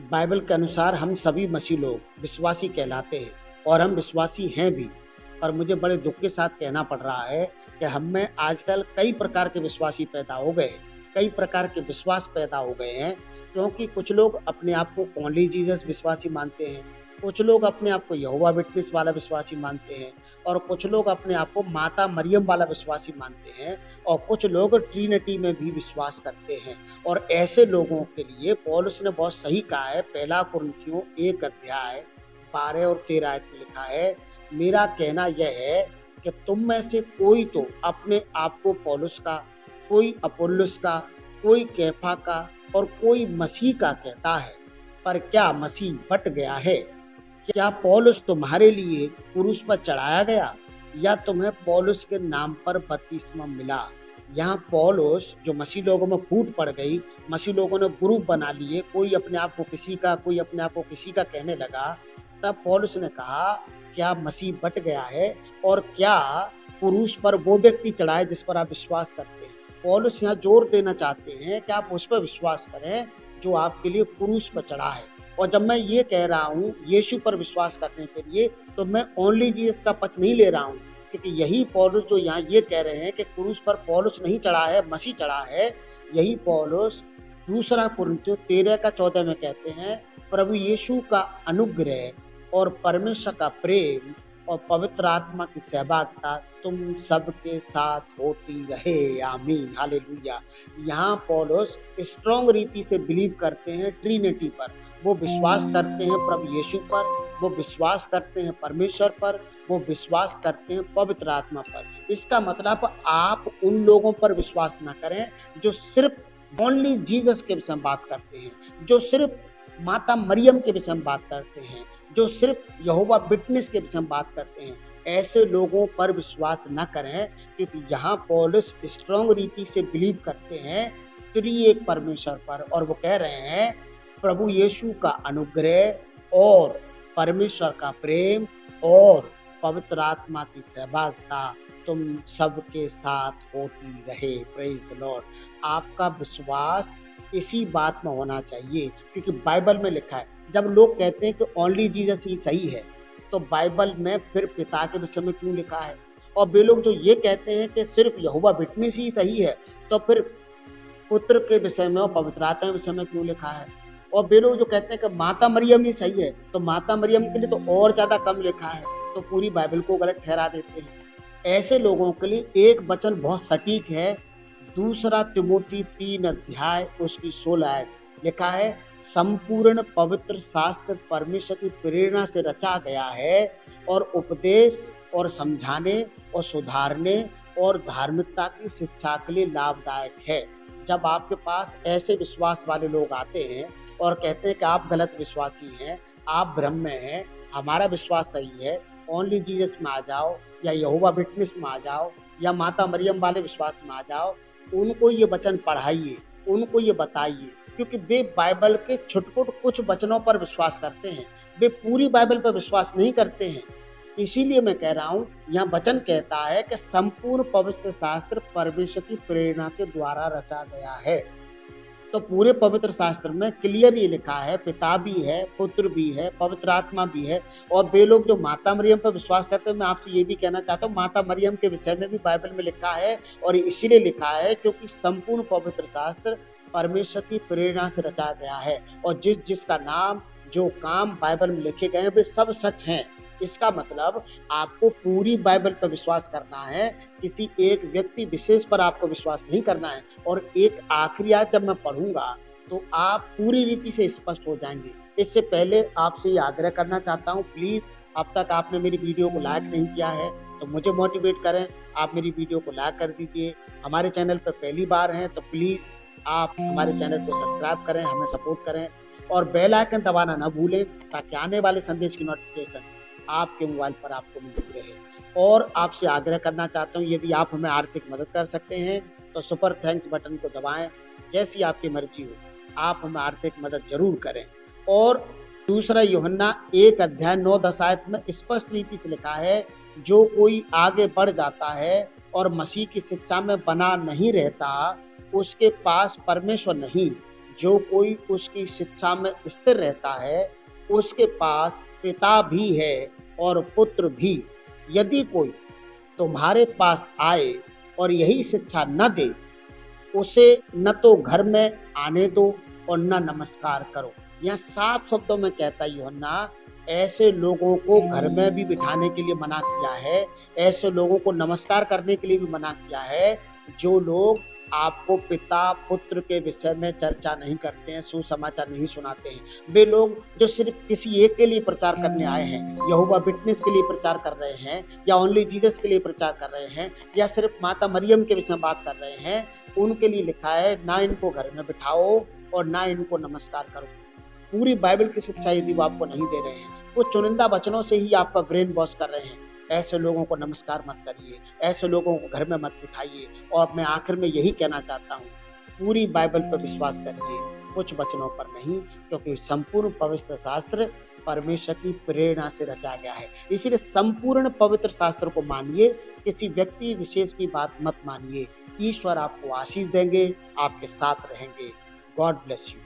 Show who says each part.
Speaker 1: Bible के अनुसार हम सभी मसीह लोग विश्वासी कहलाते हैं और हम विश्वासी हैं भी। पर मुझे बड़े दुख के साथ कहना पड़ रहा है कि हम में आजकल कई प्रकार के विश्वासी पैदा हो गए हैं, कई प्रकार के विश्वास पैदा हो गए हैं। क्योंकि कुछ लोग अपने आप को ओनली जीसस विश्वासी मानते हैं, कुछ लोग अपने आप को यहोवा विटनेस वाला विश्वासी मानते हैं और कुछ लोग अपने आप को माता मरियम वाला विश्वासी मानते हैं और कुछ लोग ट्रिनिटी में भी विश्वास करते हैं। और ऐसे लोगों के लिए पौलुस ने बहुत सही कहा है, पहला कुरिन्थियों 1 अध्याय 12 और 13 आयत में लिखा है, मेरा कहना यह है कि तुम में से कोई तो अपने आप को पौलुस का, कोई अपुल्लोस का, कोई कैफा का और कोई मसीह का कहता है। पर क्या मसीह बट गया है? क्या पौलुस तुम्हारे लिए क्रूस पर चढ़ाया गया या तुम्हें पौलुस के नाम पर बपतिस्मा मिला? यहाँ पौलुस जो मसीह लोगों में फूट पड़ गई, मसीह लोगों ने ग्रुप बना लिए, कोई अपने आप को किसी का, कोई अपने आप को किसी का कहने लगा। तब पौलुस ने कहा, क्या मसीह बट गया है और क्या क्रूस पर वो व्यक्ति चढ़ा है जिस पर आप विश्वास करते हैं? पौलुस यहाँ जोर देना चाहते हैं कि आप उस पर विश्वास करें जो आपके लिए क्रूस पर चढ़ा है। और जब मैं ये कह रहा हूँ यीशु पर विश्वास करने के लिए, तो मैं ओनली जीसस का पक्ष नहीं ले रहा हूँ, क्योंकि यही पौलुस जो यहाँ ये कह रहे हैं कि क्रूस पर पौलुस नहीं चढ़ा है, मसीह चढ़ा है, यही पौलुस दूसरा कुरिन्थियों 13 का 14 में कहते हैं, प्रभु यीशु का अनुग्रह और परमेश्वर का प्रेम और पवित्र आत्मा की सहभागिता तुम सबके साथ होती रहे, आमीन, हालेलुया। यहाँ पौलुस स्ट्रॉन्ग रीति से बिलीव करते हैं ट्रिनिटी पर, वो विश्वास करते हैं प्रभु यीशु पर, वो विश्वास करते हैं परमेश्वर पर, वो विश्वास करते हैं पवित्र आत्मा पर। इसका मतलब आप उन लोगों पर विश्वास ना करें जो सिर्फ ओनली जीसस के विषय में बात करते हैं, जो सिर्फ माता मरियम के विषय में बात करते हैं, जो सिर्फ यहोवा विटनेस के विषय में बात करते हैं। ऐसे लोगों पर विश्वास न करें, क्योंकि यहाँ पौलुस स्ट्रॉन्ग रीति से बिलीव करते हैं त्रिएक परमेश्वर पर, और वो कह रहे हैं प्रभु यीशु का अनुग्रह और परमेश्वर का प्रेम और पवित्र आत्मा की सहभागिता तुम सबके साथ होती रहे। Praise the Lord. आपका विश्वास इसी बात में होना चाहिए, क्योंकि बाइबल में लिखा है, जब लोग कहते हैं कि ओनली जीसस ही सही है, तो बाइबल में फिर पिता के विषय में क्यों लिखा है? और वे लोग जो ये कहते हैं कि सिर्फ यहोवा विटनेस ही सही है, तो फिर पुत्र के विषय में और पवित्र आत्मा के विषय में क्यों लिखा है? और वे लोग जो कहते हैं कि माता मरियम ही सही है, तो माता मरियम के लिए तो और ज़्यादा कम लिखा है, तो पूरी बाइबल को गलत ठहरा देते हैं। ऐसे लोगों के लिए एक वचन बहुत सटीक है, दूसरा तिमोथी 3 अध्याय उसकी 16 आयत लिखा है, संपूर्ण पवित्र शास्त्र परमेश्वर की प्रेरणा से रचा गया है और उपदेश और समझाने और सुधारने और धार्मिकता की शिक्षा के लिए लाभदायक है। जब आपके पास ऐसे विश्वास वाले लोग आते हैं और कहते हैं कि आप गलत विश्वासी हैं, आप भ्रम में हैं, हमारा विश्वास सही है, ओनली जीसस में आ जाओ या यहोवा विटनेस में आ जाओ या माता मरियम वाले विश्वास में आ जाओ, उनको ये वचन पढ़ाइए, उनको ये बताइए, क्योंकि वे बाइबल के छुटपुट कुछ वचनों पर विश्वास करते हैं, वे पूरी बाइबल पर विश्वास नहीं करते हैं। इसीलिए मैं कह रहा हूँ, यहाँ वचन कहता है कि संपूर्ण पवित्र शास्त्र परमेश्वर की प्रेरणा के द्वारा रचा गया है। तो पूरे पवित्र शास्त्र में क्लियर ये लिखा है, पिता भी है, पुत्र भी है, पवित्र आत्मा भी है। और वे लोग जो माता मरियम पर विश्वास करते हैं, मैं आपसे ये भी कहना चाहता हूँ, माता मरियम के विषय में भी बाइबल में लिखा है, और इसीलिए लिखा है क्योंकि संपूर्ण पवित्र शास्त्र परमेश्वर की प्रेरणा से रचा गया है, और जिसका नाम, जो काम बाइबल में लिखे गए हैं, वे सब सच हैं। इसका मतलब आपको पूरी बाइबल पर विश्वास करना है, किसी एक व्यक्ति विशेष पर आपको विश्वास नहीं करना है। और एक आखिरी आयत जब मैं पढ़ूंगा तो आप पूरी रीति से स्पष्ट हो जाएंगे। इससे पहले आपसे ये आग्रह करना चाहता हूँ, प्लीज़ अब तक आपने मेरी वीडियो को लाइक नहीं किया है तो मुझे मोटिवेट करें, आप मेरी वीडियो को लाइक कर दीजिए। हमारे चैनल पर पहली बार हैं तो प्लीज़ आप हमारे चैनल को सब्सक्राइब करें, हमें सपोर्ट करें और बेल आइकन दबाना ना भूलें, ताकि आने वाले संदेश की नोटिफिकेशन आपके मोबाइल पर आपको मिलती रहे। और आपसे आग्रह करना चाहता हूँ, यदि आप हमें आर्थिक मदद कर सकते हैं तो सुपर थैंक्स बटन को दबाएं। जैसी आपकी मर्जी हो, आप हमें आर्थिक मदद जरूर करें। और दूसरा यूहन्ना 1 अध्याय 9-10 आयत में स्पष्ट रीति से लिखा है, जो कोई आगे बढ़ जाता है और मसीह की शिक्षा में बना नहीं रहता, उसके पास परमेश्वर नहीं। जो कोई उसकी शिक्षा में स्थिर रहता है, उसके पास पिता भी है और पुत्र भी। यदि कोई तुम्हारे पास आए और यही शिक्षा न दे, उसे न तो घर में आने दो और न नमस्कार करो। यह साफ शब्दों में कहता है यूहन्ना, ऐसे लोगों को घर में भी बिठाने के लिए मना किया है, ऐसे लोगों को नमस्कार करने के लिए भी मना किया है, जो लोग आपको पिता पुत्र के विषय में चर्चा नहीं करते हैं, सुसमाचार नहीं सुनाते हैं। वे लोग जो सिर्फ किसी एक के लिए प्रचार करने आए हैं, यहोवा विटनेस के लिए प्रचार कर रहे हैं, या ओनली जीसस के लिए प्रचार कर रहे हैं, या सिर्फ माता मरियम के विषय में बात कर रहे हैं, उनके लिए लिखा है ना इनको घर में बिठाओ और ना इनको नमस्कार करो। पूरी बाइबल की शिक्षा यदि वो आपको नहीं दे रहे हैं, वो चुनिंदा वचनों से ही आपका ब्रेन वॉश कर रहे हैं, ऐसे लोगों को नमस्कार मत करिए, ऐसे लोगों को घर में मत बिठाइए। और मैं आखिर में यही कहना चाहता हूँ, पूरी बाइबल पर विश्वास करिए, कुछ वचनों पर नहीं, क्योंकि संपूर्ण पवित्र शास्त्र परमेश्वर की प्रेरणा से रचा गया है। इसीलिए संपूर्ण पवित्र शास्त्र को मानिए, किसी व्यक्ति विशेष की बात मत मानिए। ईश्वर आपको आशीष देंगे, आपके साथ रहेंगे। God bless you.